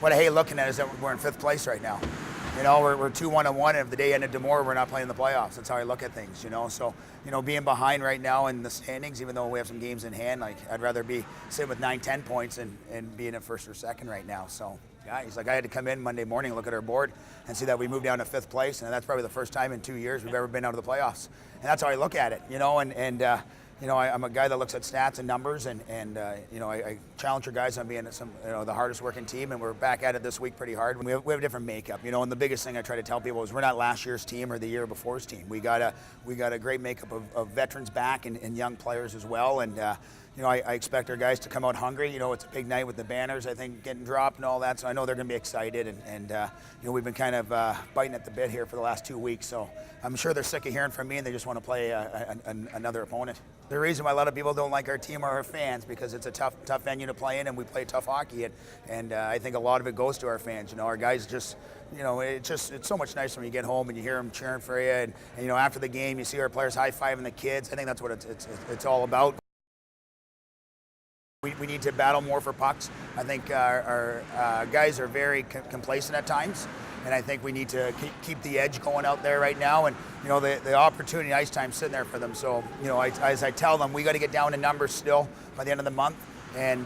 what I hate looking at is that we're in 5th place right now. You know, we're 2-1-1, and if the day ended tomorrow, we're not playing the playoffs. That's how I look at things, you know. So, you know, being behind right now in the standings, even though we have some games in hand, like I'd rather be sitting with 9-10 points and being at 1st or 2nd right now. So, guys, like I had to come in Monday morning, look at our board, and see that we moved down to 5th place, and that's probably the first time in 2 years we've ever been out of the playoffs. And that's how I look at it, you know. You know, I'm a guy that looks at stats and numbers, and you know, I challenge your guys on being the hardest working team, and we're back at it this week pretty hard. We have a different makeup, you know, and the biggest thing I try to tell people is we're not last year's team or the year before's team. We got a great makeup of veterans back and young players as well, and you know, I expect our guys to come out hungry. You know, it's a big night with the banners, I think, getting dropped and all that, so I know they're going to be excited, and you know, we've been kind of biting at the bit here for the last 2 weeks, so I'm sure they're sick of hearing from me and they just want to play another opponent. The reason why a lot of people don't like our team are our fans, because it's a tough venue to play in and we play tough hockey, and I think a lot of it goes to our fans. You know, our guys just, you know, it's so much nicer when you get home and you hear them cheering for you, and you know, after the game you see our players high-fiving the kids. I think that's what it's all about. We need to battle more for pucks. I think our guys are very complacent at times, and I think we need to keep the edge going out there right now. And you know, the opportunity, ice time, sitting there for them. So you know, as I tell them, we got to get down to numbers still by the end of the month. And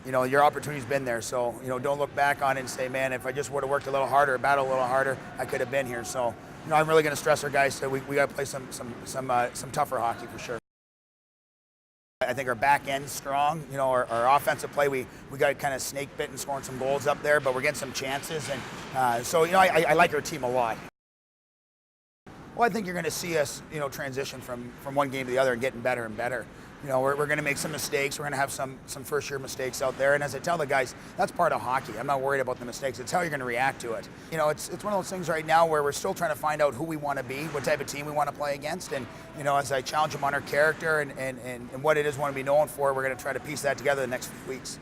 you know, your opportunity's been there. So you know, don't look back on it and say, man, if I just would have worked a little harder, battled a little harder, I could have been here. So you know, I'm really going to stress our guys that we got to play some tougher hockey for sure. I think our back end's strong. You know, our offensive play, we got kind of snake bit and scoring some goals up there, but we're getting some chances. And so, you know, I like our team a lot. Well, I think you're going to see us, you know, transition from one game to the other and getting better and better. You know, we're going to make some mistakes. We're going to have some first-year mistakes out there. And as I tell the guys, that's part of hockey. I'm not worried about the mistakes. It's how you're going to react to it. You know, it's one of those things right now where we're still trying to find out who we want to be, what type of team we want to play against. And, you know, as I challenge them on our character and what it is we want to be known for, we're going to try to piece that together the next few weeks.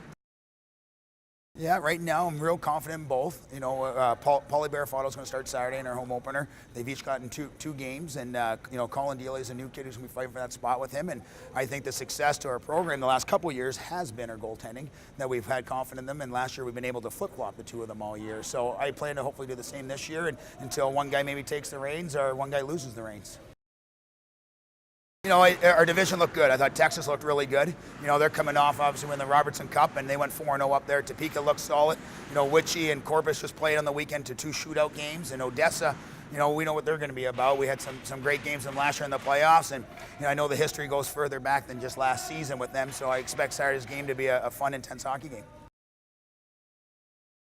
Yeah, right now I'm real confident in both. You know, Paulie Barrafato is going to start Saturday in our home opener. They've each gotten two games, and you know, Colin Dealey is a new kid who's going to be fighting for that spot with him. And I think the success to our program the last couple of years has been our goaltending, that we've had confidence in them. And last year we've been able to flip-flop the two of them all year. So I plan to hopefully do the same this year, and until one guy maybe takes the reins or one guy loses the reins. You know, our division looked good. I thought Texas looked really good. You know, they're coming off, obviously, winning the Robertson Cup, and they went 4-0 up there. Topeka looked solid. You know, Witchy and Corpus just played on the weekend to 2 shootout games. And Odessa, you know, we know what they're going to be about. We had some great games in last year in the playoffs, and you know, I know the history goes further back than just last season with them, so I expect Saturday's game to be a fun, intense hockey game.